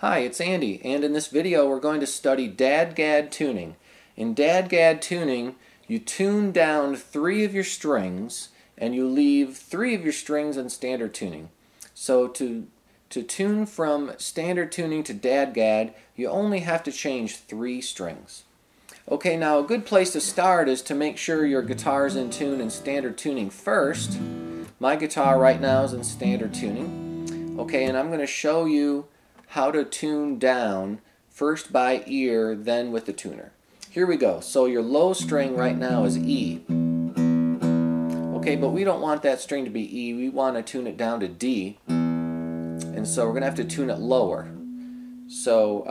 Hi, it's Andy, and in this video we're going to study DADGAD tuning. In DADGAD tuning, you tune down 3 of your strings and you leave 3 of your strings in standard tuning. So to tune from standard tuning to DADGAD, you only have to change 3 strings. Okay, now a good place to start is to make sure your guitar is in tune in standard tuning first. My guitar right now is in standard tuning. Okay, and I'm going to show you how to tune down first by ear, then with the tuner. Here we go. So your low string right now is E. Okay, but we don't want that string to be E. We want to tune it down to D. And so we're going to have to tune it lower. So,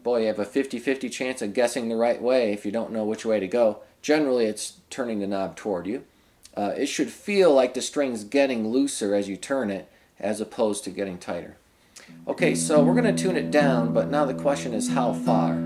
boy, you have a 50-50 chance of guessing the right way if you don't know which way to go. Generally, it's turning the knob toward you. It should feel like the string's getting looser as you turn it, as opposed to getting tighter. Okay, so we're going to tune it down, but now the question is how far?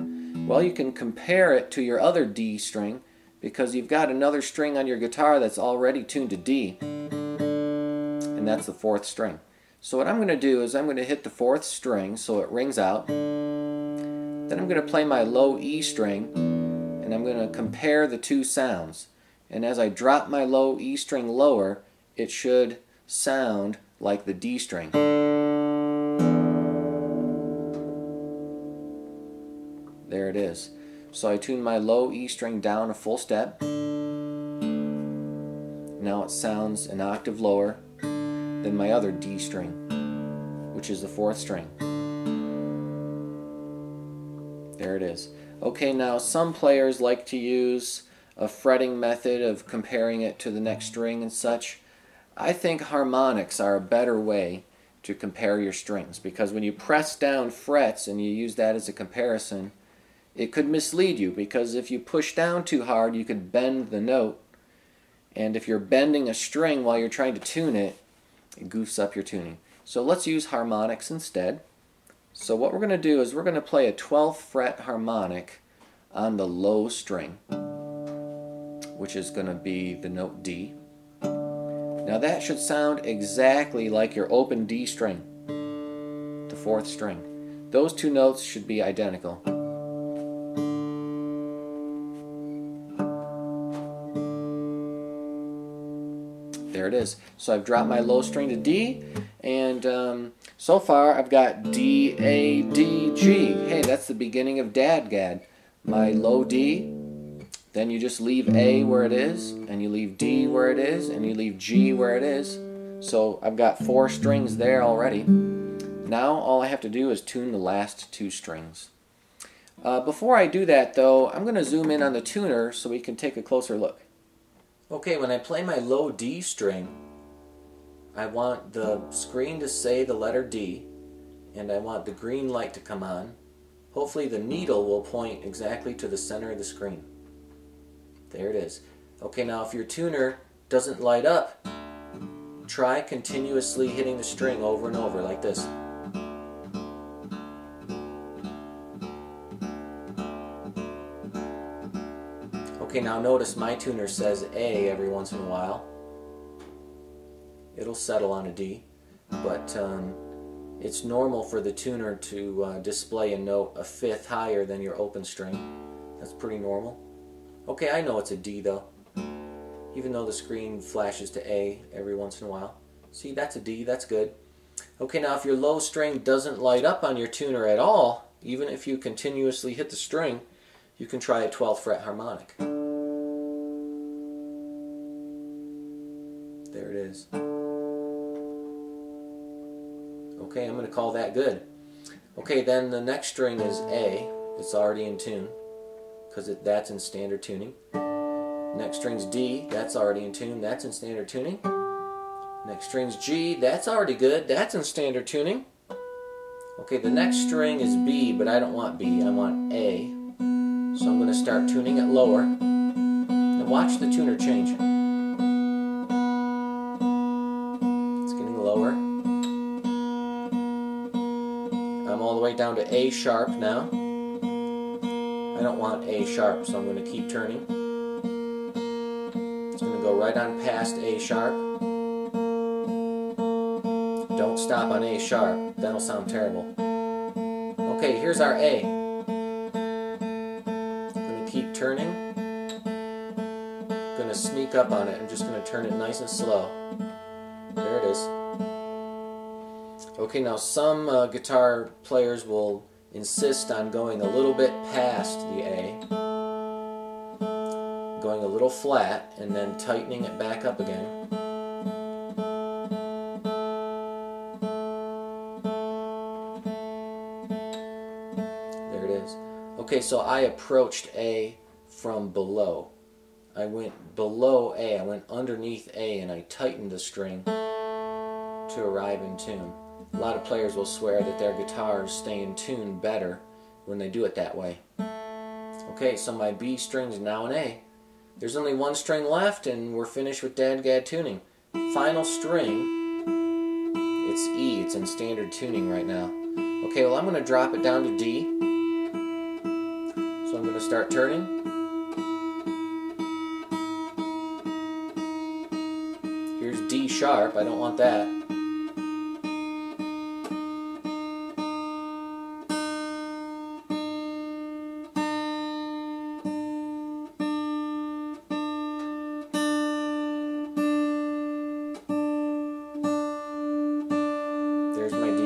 Well, you can compare it to your other D string, because you've got another string on your guitar that's already tuned to D, and that's the 4th string. So what I'm going to do is I'm going to hit the 4th string so it rings out. Then I'm going to play my low E string, and I'm going to compare the 2 sounds. And as I drop my low E string lower, it should sound like the D string. There it is. So I tune my low E string down a full step. Now it sounds an octave lower than my other D string, which is the 4th string. There it is. Okay, now some players like to use a fretting method of comparing it to the next string and such. I think harmonics are a better way to compare your strings, because when you press down frets and you use that as a comparison, it could mislead you, because if you push down too hard you could bend the note, and if you're bending a string while you're trying to tune it, it goofs up your tuning. So let's use harmonics instead. So what we're going to do is we're going to play a 12th fret harmonic on the low string, which is going to be the note D. Now that should sound exactly like your open D string, the 4th string. Those 2 notes should be identical. There it is. So I've dropped my low string to D, and so far I've got D, A, D, G. Hey, that's the beginning of DADGAD. My low D, then you just leave A where it is, and you leave D where it is, and you leave G where it is. So I've got 4 strings there already. Now all I have to do is tune the last 2 strings. Before I do that though, I'm going to zoom in on the tuner so we can take a closer look. Okay, when I play my low D string, I want the screen to say the letter D, and I want the green light to come on. Hopefully the needle will point exactly to the center of the screen. There it is. Okay, now if your tuner doesn't light up, try continuously hitting the string over and over like this. Okay, now notice my tuner says A every once in a while. It'll settle on a D, but it's normal for the tuner to display a note a 5th higher than your open string. That's pretty normal. Okay, I know it's a D though, even though the screen flashes to A every once in a while. See, that's a D, that's good. Okay, now if your low string doesn't light up on your tuner at all, even if you continuously hit the string, you can try a 12th fret harmonic. There it is. Okay, I'm going to call that good. Okay, then the next string is A. It's already in tune, because that's in standard tuning. Next string's D. That's already in tune. That's in standard tuning. Next string's G. That's already good. That's in standard tuning. Okay, the next string is B, but I don't want B. I want A. So I'm going to start tuning it lower. Now watch the tuner change. It's getting lower. I'm all the way down to A sharp now. I don't want A sharp, so I'm going to keep turning. It's going to go right on past A sharp. Don't stop on A sharp, that'll sound terrible. Okay, here's our A. I'm going to keep turning. I'm going to sneak up on it. I'm just going to turn it nice and slow. There it is. Okay, now some guitar players will insist on going a little bit past the A, going a little flat, and then tightening it back up again. There it is. Okay, so I approached A from below. I went below A, I went underneath A, and I tightened the string to arrive in tune. A lot of players will swear that their guitars stay in tune better when they do it that way. Okay, so my B string is now an A. There's only one string left and we're finished with DADGAD tuning. Final string, it's E, it's in standard tuning right now. Okay, well I'm going to drop it down to D. So I'm going to start turning. Here's D sharp, I don't want that. There's my D.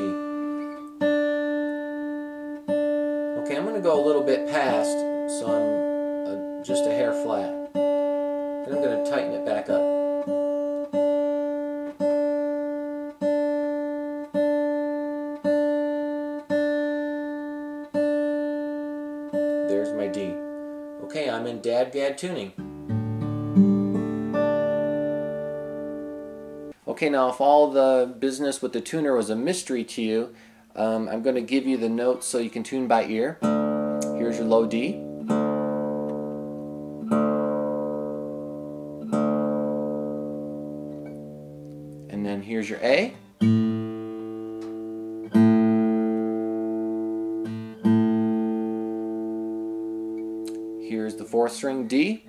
Okay, I'm going to go a little bit past, so I'm just a hair flat. Then I'm going to tighten it back up. There's my D. Okay, I'm in DADGAD tuning. Okay, now if all the business with the tuner was a mystery to you, I'm going to give you the notes so you can tune by ear. Here's your low D. And then here's your A. Here's the fourth string D.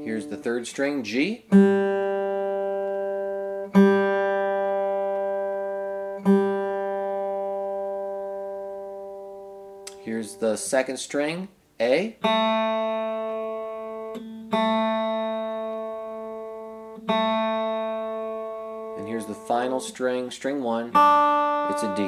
Here's the third string, G. Here's the second string, A. And here's the final string, string 1. It's a D.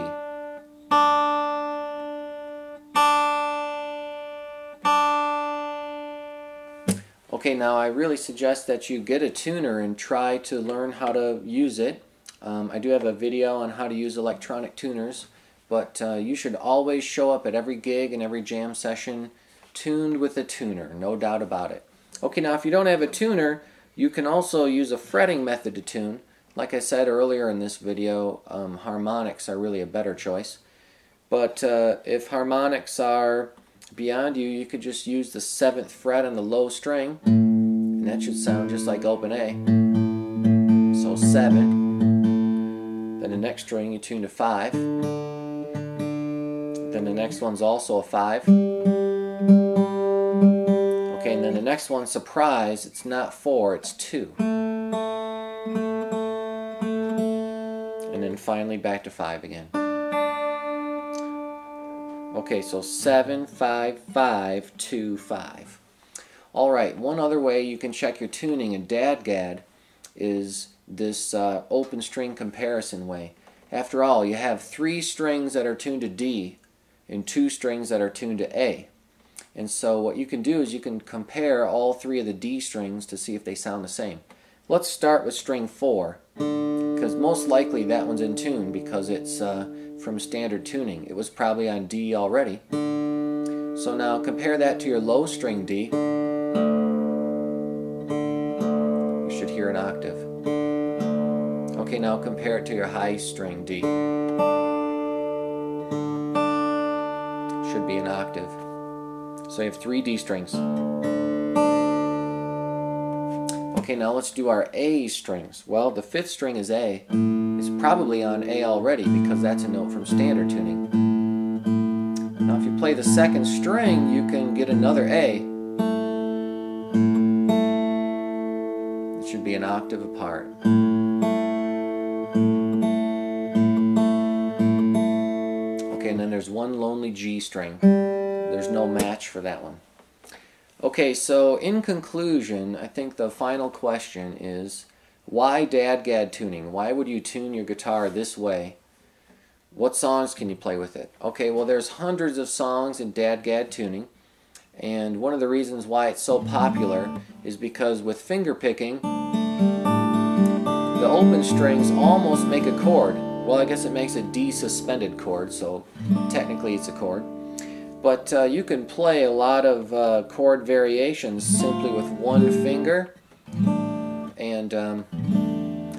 Okay, now I really suggest that you get a tuner and try to learn how to use it. I do have a video on how to use electronic tuners, but you should always show up at every gig and every jam session tuned with a tuner, no doubt about it. Okay, now if you don't have a tuner, you can also use a fretting method to tune. Like I said earlier in this video, harmonics are really a better choice. But if harmonics are beyond you, you could just use the 7th fret on the low string, and that should sound just like open A. So 7, then the next string you tune to 5, then the next one's also a 5. Okay, and then the next one, surprise, it's not 4, it's 2. And then finally back to 5 again. Okay, so 7, 5, 5, 2, 5. Alright, one other way you can check your tuning in DADGAD is this open string comparison way. After all, you have 3 strings that are tuned to D and 2 strings that are tuned to A. And so what you can do is you can compare all 3 of the D strings to see if they sound the same. Let's start with string 4, because most likely that one's in tune because it's from standard tuning. It was probably on D already. So now compare that to your low string D. You should hear an octave. Okay, now compare it to your high string D. Should be an octave. So you have 3 D strings. Okay, now let's do our A strings. Well, the 5th string is A. It's probably on A already because that's a note from standard tuning. Now if you play the 2nd string, you can get another A. It should should be an octave apart. Okay, and then there's one lonely G string. There's no match for that one. Okay, so in conclusion, I think the final question is, why DADGAD tuning? Why would you tune your guitar this way? What songs can you play with it? Okay, well, there's hundreds of songs in DADGAD tuning, and one of the reasons why it's so popular is because with finger picking, the open strings almost make a chord. Well, I guess it makes a D suspended chord, so technically it's a chord. But you can play a lot of chord variations simply with one finger, and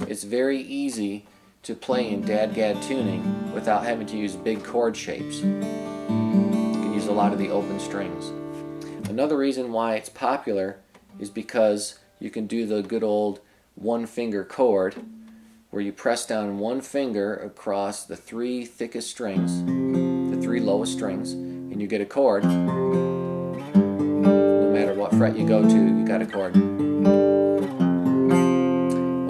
it's very easy to play in DADGAD tuning without having to use big chord shapes. You can use a lot of the open strings. Another reason why it's popular is because you can do the good old one finger chord, where you press down one finger across the three thickest strings, the three lowest strings, and you get a chord. No matter what fret you go to, you got a chord.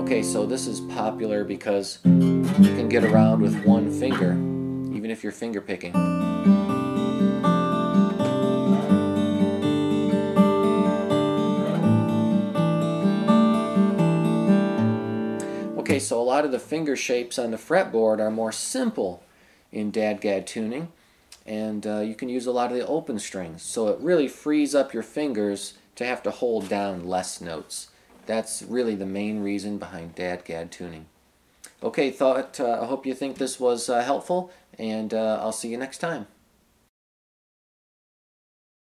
Okay, so this is popular because you can get around with one finger, even if you're finger picking. Okay, so a lot of the finger shapes on the fretboard are more simple in DADGAD tuning, and you can use a lot of the open strings, so it really frees up your fingers to have to hold down less notes. That's really the main reason behind DADGAD tuning. Okay, I hope you think this was helpful, and I'll see you next time.